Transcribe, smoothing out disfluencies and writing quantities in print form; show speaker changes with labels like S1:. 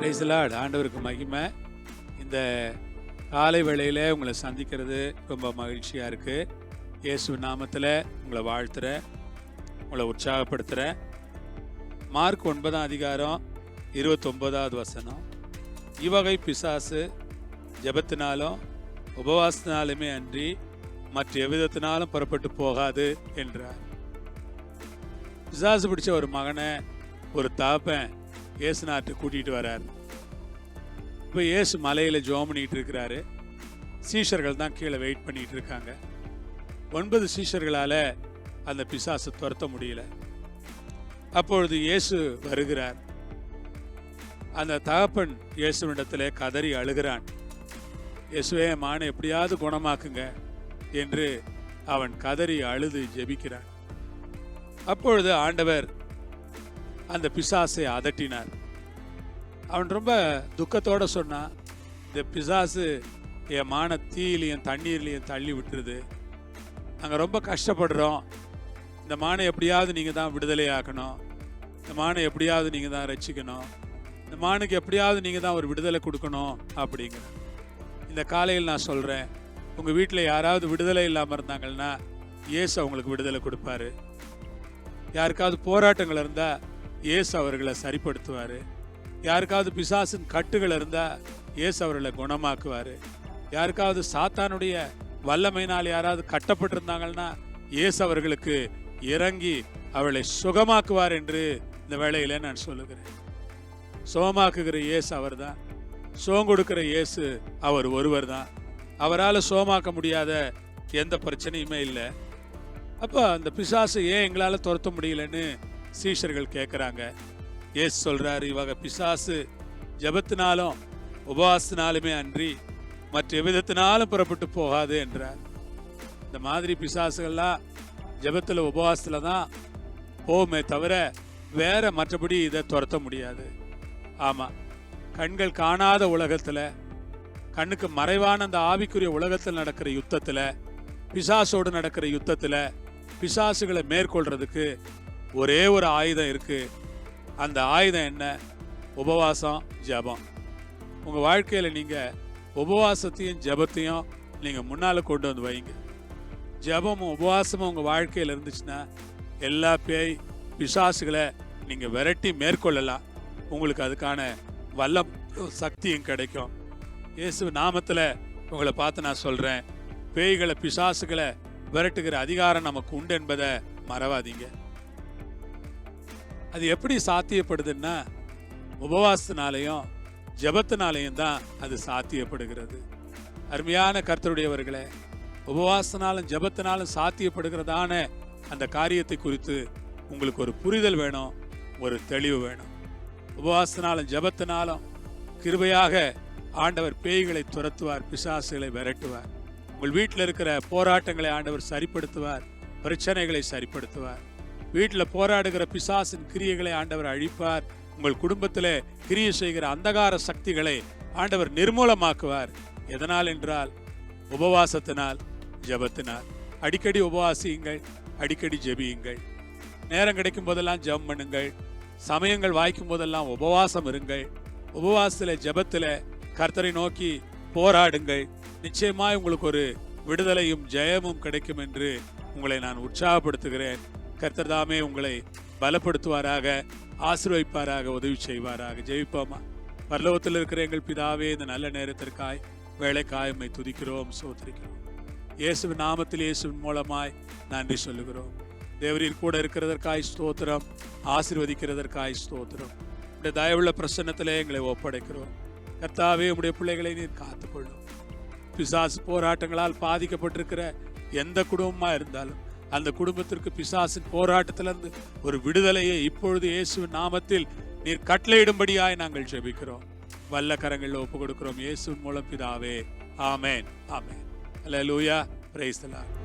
S1: Price the Lord. ஆண்டவருக்கு மகிமை. இந்த காலை வேளையில் உங்களை சந்திக்கிறது ரொம்ப மகிழ்ச்சியாக இருக்குது. இயேசு நாமத்தில் உங்களை வாழ்த்துறேன், உங்களை உற்சாகப்படுத்துகிறேன். மார்க் 9ஆம் அதிகாரம் 29வது வசனம். இவ்வகை பிசாசு ஜெபத்தினாலும் உபவாசத்தினாலுமே அன்றி மற்ற எவ்விதத்தினாலும் புறப்பட்டு போகாது என்றார். பிசாசு பிடிச்ச ஒரு மகனை ஒரு தகப்பன் இயேசு நாட்டுக்கு கூட்டிகிட்டு வர்றார். இப்போ இயேசு மலையில் ஜெபம் பண்ணிகிட்டு இருக்கிறாரு. சீஷர்கள் தான் கீழே வெயிட் பண்ணிகிட்டு இருக்காங்க. 9 சீஷர்களால் அந்த பிசாசை துரத்த முடியல. அப்பொழுது இயேசு வருகிறார். அந்த தகப்பன் இயேசுவிடத்தில் கதறி அழுகிறான். இயேசுவே, மானை எப்படியாவது குணமாக்குங்க என்று அவன் கதறி அழுது ஜெபிக்கிறான். அப்பொழுது ஆண்டவர் அந்த பிசாசை அதட்டினார். அவன் ரொம்ப துக்கத்தோடு சொன்னான், இந்த பிசாசு என் மான தீயிலையும் தண்ணீர்லையும் தள்ளி விட்டுருது. நாங்கள் ரொம்ப கஷ்டப்படுறோம். இந்த மானை எப்படியாவது நீங்கள் தான் விடுதலை ஆக்கணும். இந்த மானை எப்படியாவது நீங்கள் தான் ரட்சிக்கணும். இந்த மானுக்கு எப்படியாவது நீங்கள் தான் ஒரு விடுதலை கொடுக்கணும் அப்படிங்கிற. இந்த காலையில் நான் சொல்கிறேன், உங்கள் வீட்டில் யாராவது விடுதலை இல்லாமல் இருந்தாங்கன்னா இயேசு அவங்களுக்கு விடுதலை கொடுப்பாரு. யாருக்காவது போராட்டங்கள் இருந்தால் இயேசு அவர்களை சரிப்படுத்துவார். யாருக்காவது பிசாசின் கட்டுகள் இருந்தால் இயேசு அவர்களை குணமாக்குவார். யாருக்காவது சாத்தானுடைய வல்லமையினால் யாராவது கட்டப்பட்டிருந்தாங்கன்னா இயேசு அவர்களுக்கு இறங்கி அவளை சுகமாக்குவார் என்று இந்த வேளையில் நான் சொல்லுகிறேன். சுகமாக்குகிற இயேசு அவர் தான். சுகம் கொடுக்கிற இயேசு அவர் ஒருவர் தான். அவரால் சுகமாக்க முடியாத எந்த பிரச்சனையுமே இல்லை. அப்போ அந்த பிசாசு ஏன் எங்களால் துரத்த முடியலன்னு சீஷர்கள் கேட்குறாங்க. இயேசு சொல்கிறார், இவங்க பிசாசு ஜெபத்தினாலும் உபவாசத்தினாலுமே அன்றி மற்ற எவ்விதத்தினாலும் புறப்பட்டு போகாது என்றார். இந்த மாதிரி பிசாசுகள்லாம் ஜெபத்தில் உபவாசத்தில் தான் போகுமே தவிர வேற மற்றபடி இதை துரத்த முடியாது. ஆமாம், கண்கள் காணாத உலகத்தில், கண்ணுக்கு மறைவான அந்த ஆவிக்குரிய உலகத்தில் நடக்கிற யுத்தத்தில், பிசாசோடு நடக்கிற யுத்தத்தில் பிசாசுகளை மேற்கொள்றதுக்கு ஒரே ஒரு ஆயுதம் இருக்குது. அந்த ஆயுதம் என்ன? உபவாசம், ஜெபம். உங்கள் வாழ்க்கையில் நீங்கள் உபவாசத்தையும் ஜெபத்தையும் நீங்கள் முன்னால் கொண்டு வந்து வைங்க. ஜெபமும் உபவாசமும் உங்கள் வாழ்க்கையில் இருந்துச்சுன்னா எல்லா பேய் பிசாசுகளை நீங்கள் விரட்டி மேற்கொள்ளலாம். உங்களுக்கு அதுக்கான வல்ல சக்தியும் கிடைக்கும். இயேசு நாமத்தில் உங்களை பார்த்து நான் சொல்கிறேன், பேய்களை பிசாசுகளை விரட்டுகிற அதிகாரம் நமக்கு உண்டு என்பதை மறவாதீங்க. அது எப்படி சாத்தியப்படுதுன்னா உபவாசத்தினாலையும் ஜெபத்தினாலையும் தான் அது சாத்தியப்படுகிறது. அருமையான கர்த்தருடையவர்களே, உபவாசத்தினாலும் ஜெபத்தினாலும் சாத்தியப்படுகிறதான அந்த காரியத்தை குறித்து உங்களுக்கு ஒரு புரிதல் வேணும், ஒரு தெளிவு வேணும். உபவாசத்தினாலும் ஜெபத்தினாலும் கிருபையாக ஆண்டவர் பேய்களை துரத்துவார், பிசாசுகளை விரட்டுவார். உங்கள் வீட்டில் இருக்கிற போராட்டங்களை ஆண்டவர் சரிப்படுத்துவார், பிரச்சனைகளை சரிப்படுத்துவார். வீட்டில் போராடுகிற பிசாசின் கிரியைகளை ஆண்டவர் அழிப்பார். உங்கள் குடும்பத்தில் கிரியை செய்கிற அந்தகார சக்திகளை ஆண்டவர் நிர்மூலமாக்குவார். எதனால் என்றால் உபவாசத்தினால், ஜெபத்தினால். அடிக்கடி உபவாசியுங்கள், அடிக்கடி ஜெபியுங்கள். நேரம் கிடைக்கும் போதெல்லாம் ஜெபம் பண்ணுங்கள். சமயங்கள் வாய்க்கும் போதெல்லாம் உபவாசம் இருங்கள். உபவாசத்தில் ஜெபத்தில் கர்த்தரை நோக்கி போராடுங்கள். நிச்சயமாய் உங்களுக்கு ஒரு விடுதலையும் ஜெயமும் கிடைக்கும் என்று உங்களை நான் உற்சாகப்படுத்துகிறேன். கர்த்தர் தாமே உங்களை பலப்படுத்துவாராக, ஆசீர்வதிப்பாராக, உதவி செய்வாராக. ஜெயிப்போமா? பரலோகத்தில் இருக்கிற எங்கள் பிதாவே, இந்த நல்ல நேரத்திற்காய் வேலைக்காய் உம்மை துதிக்கிறோம், சோத்திரிக்கிறோம். இயேசுவின் நாமத்தில், இயேசுவின் மூலமாய் நன்றி சொல்லுகிறோம். தேவரீர் கூட இருக்கிறதற்காய் ஸ்தோத்திரம், ஆசீர்வதிக்கிறதற்காய் ஸ்தோத்திரம். உடைய தயவுள்ள பிரசன்னத்திலே எங்களை ஒப்படைக்கிறோம். கர்த்தாவே, உடைய பிள்ளைகளை நீர் காத்துக்கொள்ளும். பிசாசு போராட்டங்களால் பாதிக்கப்பட்டிருக்கிற எந்த குடும்பமா இருந்தாலும் அந்த குடும்பத்திற்கு பிசாசின் போராட்டத்திலிருந்து ஒரு விடுதலையை இப்பொழுது இயேசுவின் நாமத்தில் நீர் கட்டளையிடும்படியாய் நாங்கள் ஜெபிக்கிறோம். வல்ல கரங்களில் ஒப்பு கொடுக்கிறோம் இயேசுவின் மூலம் பிதாவே. Amen, amen. Hallelujah. Praise the Lord.